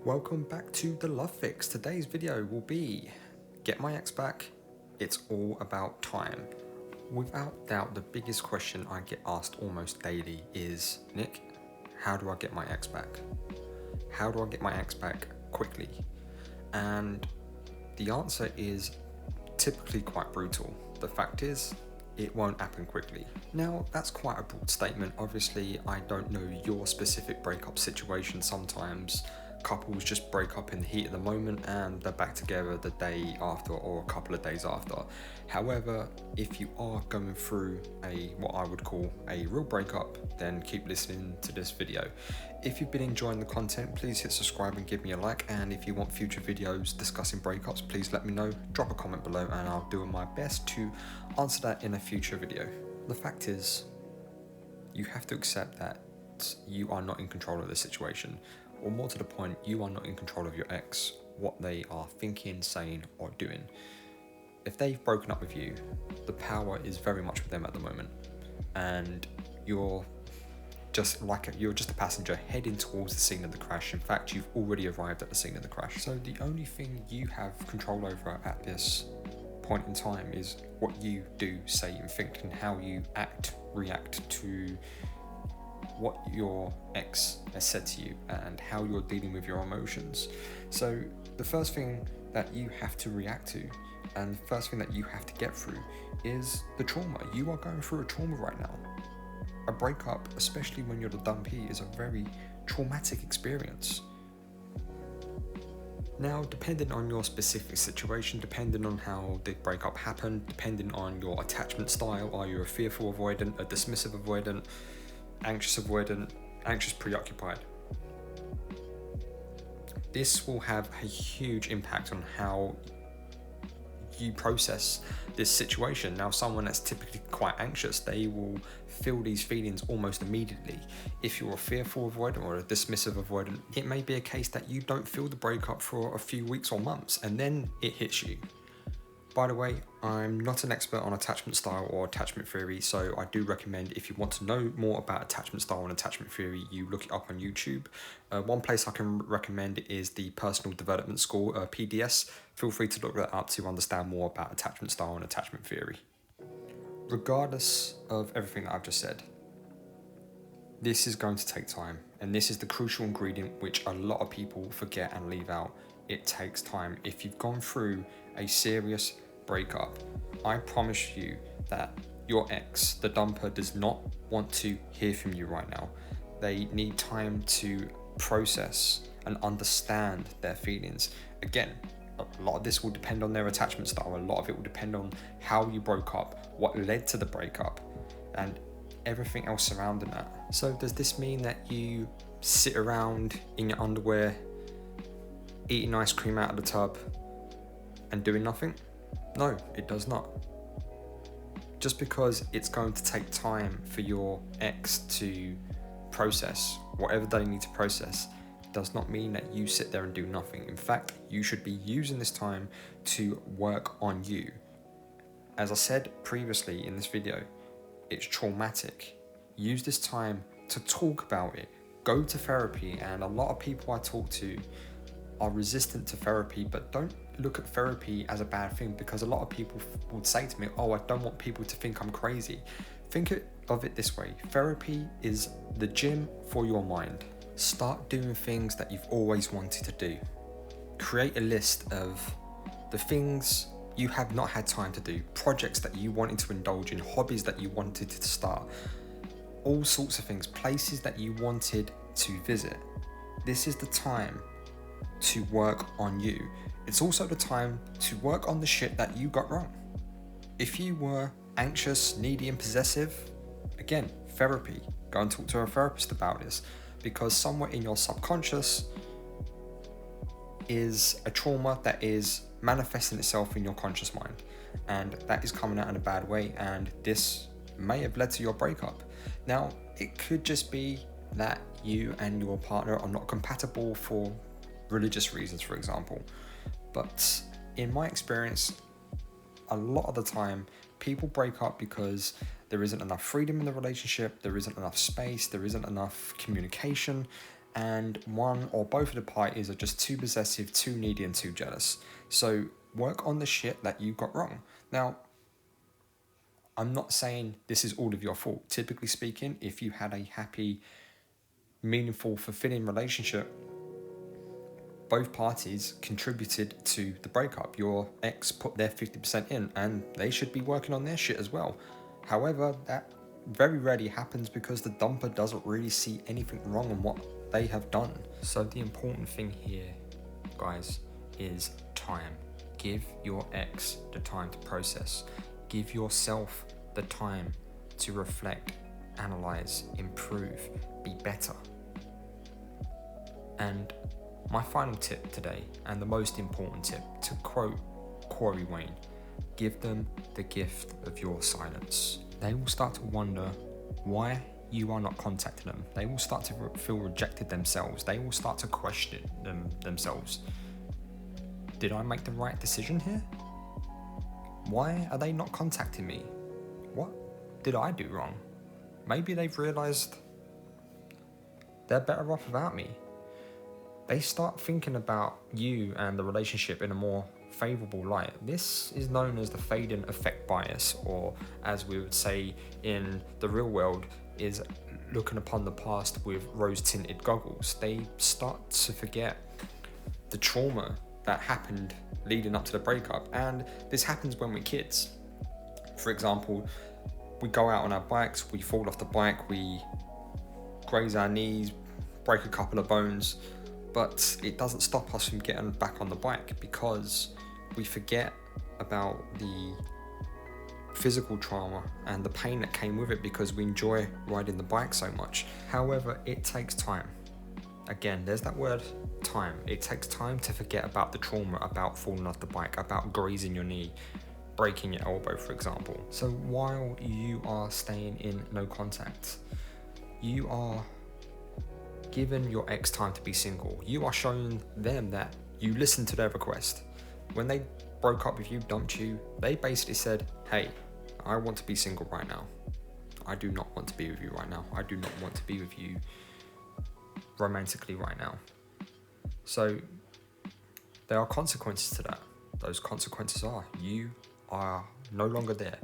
Welcome back to The Love Fix. Today's video will be Get My Ex Back, It's All About Time. Without doubt, the biggest question I get asked almost daily is, Nick, how do I get my ex back? How do I get my ex back quickly? And the answer is typically quite brutal. The fact is, it won't happen quickly. Now, that's quite a broad statement. Obviously, I don't know your specific breakup situation. Sometimes couples just break up in the heat of the moment and they're back together the day after or a couple of days after. However, if you are going through what I would call a real breakup, then keep listening to this video. If you've been enjoying the content, please hit subscribe and give me a like, and if you want future videos discussing breakups, please let me know. Drop a comment below and I'll do my best to answer that in a future video. The fact is, you have to accept that you are not in control of the situation. Or more to the point, you are not in control of your ex, what they are thinking, saying, or doing. If they've broken up with you, the power is very much with them at the moment. And you're just a passenger heading towards the scene of the crash. In fact, you've already arrived at the scene of the crash. So the only thing you have control over at this point in time is what you do, say, and think, and how you react to what your ex has said to you and how you're dealing with your emotions. So the first thing that you have to react to and the first thing that you have to get through is the trauma. You are going through a trauma right now. A breakup, especially when you're the dumpee, is a very traumatic experience. Now, depending on your specific situation, depending on how the breakup happened, depending on your attachment style, are you a fearful avoidant, a dismissive avoidant, anxious avoidant, anxious preoccupied? This will have a huge impact on how you process this situation. Now, someone that's typically quite anxious, they will feel these feelings almost immediately. If you're a fearful avoidant or a dismissive avoidant, it may be a case that you don't feel the breakup for a few weeks or months, and then it hits you. By the way, I'm not an expert on attachment style or attachment theory, so I do recommend, if you want to know more about attachment style and attachment theory, you look it up on YouTube. One place I can recommend is the Personal Development School, PDS. Feel free to look that up to understand more about attachment style and attachment theory. Regardless of everything that I've just said, this is going to take time, and this is the crucial ingredient which a lot of people forget and leave out. It takes time. If you've gone through a serious breakup, I promise you that your ex, the dumper, does not want to hear from you right now. They need time to process and understand their feelings. Again, a lot of this will depend on their attachment style. A lot of it will depend on how you broke up, what led to the breakup, and everything else surrounding that. So does this mean that you sit around in your underwear, eating ice cream out of the tub and doing nothing? No, it does not. Just because it's going to take time for your ex to process whatever they need to process does not mean that you sit there and do nothing. In fact, you should be using this time to work on you. As I said previously in this video, it's traumatic. Use this time to talk about it. Go to therapy, and a lot of people I talk to are resistant to therapy, but don't look at therapy as a bad thing, because a lot of people would say to me, oh, I don't want people to think I'm crazy. Think of it this way. Therapy is the gym for your mind. Start doing things that you've always wanted to do. Create a list of the things you have not had time to do, projects that you wanted to indulge in, hobbies that you wanted to start, all sorts of things, places that you wanted to visit. This is the time to work on you. It's also the time to work on the shit that you got wrong. If you were anxious, needy, and possessive, again, therapy. Go and talk to a therapist about this, because somewhere in your subconscious is a trauma that is manifesting itself in your conscious mind, and that is coming out in a bad way, and this may have led to your breakup. Now, it could just be that you and your partner are not compatible for religious reasons, for example. But in my experience, a lot of the time, people break up because there isn't enough freedom in the relationship, there isn't enough space, there isn't enough communication, and one or both of the parties are just too possessive, too needy, and too jealous. So work on the shit that you got wrong. Now, I'm not saying this is all of your fault. Typically speaking, if you had a happy, meaningful, fulfilling relationship, both parties contributed to the breakup. Your ex put their 50% in, and they should be working on their shit as well. However, that very rarely happens because the dumper doesn't really see anything wrong in what they have done. So the important thing here, guys, is time. Give your ex the time to process. Give yourself the time to reflect, analyze, improve, be better. And my final tip today, and the most important tip, to quote Corey Wayne, give them the gift of your silence. They will start to wonder why you are not contacting them. They will start to feel rejected themselves. They will start to question themselves. Did I make the right decision here? Why are they not contacting me? What did I do wrong? Maybe they've realized they're better off without me. They start thinking about you and the relationship in a more favorable light. This is known as the fading effect bias, or as we would say in the real world, is looking upon the past with rose-tinted goggles. They start to forget the trauma that happened leading up to the breakup, and this happens when we're kids. For example, we go out on our bikes, we fall off the bike, we graze our knees, break a couple of bones, but it doesn't stop us from getting back on the bike because we forget about the physical trauma and the pain that came with it because we enjoy riding the bike so much. However, it takes time. Again, there's that word, time. It takes time to forget about the trauma, about falling off the bike, about grazing your knee, breaking your elbow, for example. So while you are staying in no contact, you are giving your ex time to be single. You are showing them that you listened to their request. When they broke up with you, dumped you, they basically said, hey, I want to be single right now. I do not want to be with you right now. I do not want to be with you romantically right now. So there are consequences to that. Those consequences are you are no longer there.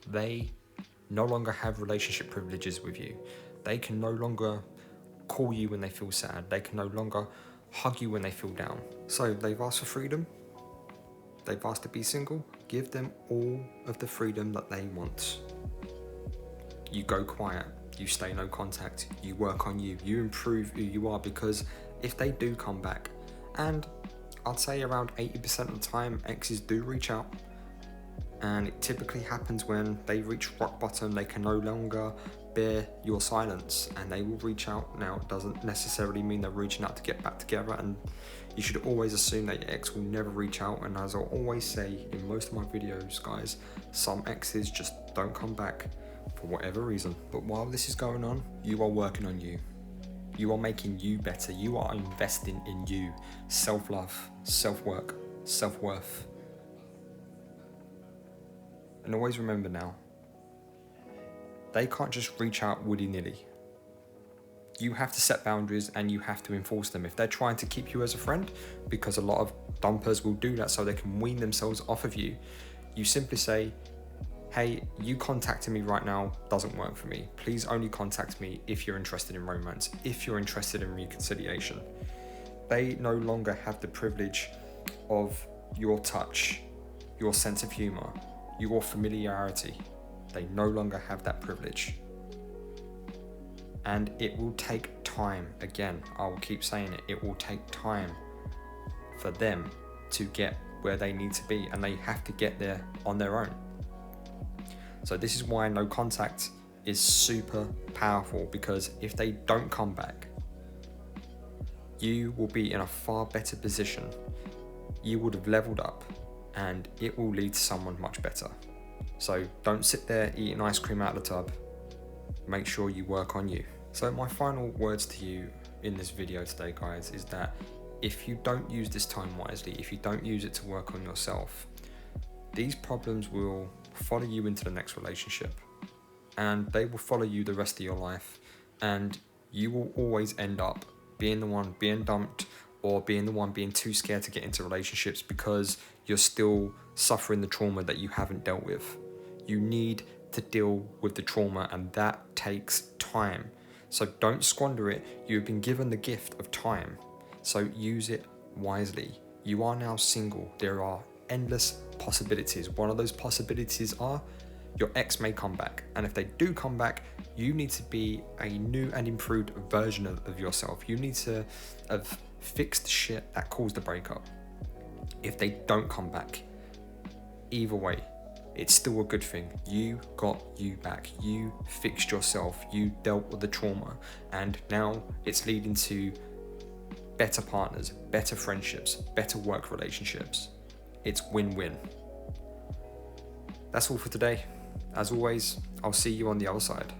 They no longer have relationship privileges with you. They can no longer call you when they feel sad. They can no longer hug you when they feel down. So they've asked for freedom. They've asked to be single. Give them all of the freedom that they want. You go quiet. You stay no contact. You work on you. You improve who you are, because if they do come back, and I'd say around 80% of the time exes do reach out, and it typically happens when they reach rock bottom. They can no longer bear your silence and they will reach out. Now, it doesn't necessarily mean they're reaching out to get back together, and you should always assume that your ex will never reach out. And as I'll always say in most of my videos, guys, some exes just don't come back for whatever reason. But while this is going on, you are working on you. You are making you better. You are investing in you. Self-love, self-work, self-worth. And always remember now, they can't just reach out willy-nilly. You have to set boundaries and you have to enforce them. If they're trying to keep you as a friend, because a lot of dumpers will do that so they can wean themselves off of you, you simply say, hey, you contacting me right now doesn't work for me. Please only contact me if you're interested in romance, if you're interested in reconciliation. They no longer have the privilege of your touch, your sense of humor, your familiarity. They no longer have that privilege. And it will take time. Again, I will keep saying it. It will take time for them to get where they need to be, and they have to get there on their own. So this is why no contact is super powerful, because if they don't come back, you will be in a far better position. You would have leveled up, and it will lead to someone much better. So don't sit there eating ice cream out of the tub. Make sure you work on you. So my final words to you in this video today, guys, is that if you don't use this time wisely, if you don't use it to work on yourself, these problems will follow you into the next relationship, and they will follow you the rest of your life, and you will always end up being the one being dumped or being the one being too scared to get into relationships because you're still suffering the trauma that you haven't dealt with. You need to deal with the trauma, and that takes time. So don't squander it. You've been given the gift of time, so use it wisely. You are now single. There are endless possibilities. One of those possibilities are your ex may come back, and if they do come back, you need to be a new and improved version of yourself. You need to have fixed shit that caused the breakup. If they don't come back, either way, it's still a good thing. You got you back. You fixed yourself. You dealt with the trauma, and now it's leading to better partners, better friendships, better work relationships. It's win-win. That's all for today. As always, I'll see you on the other side.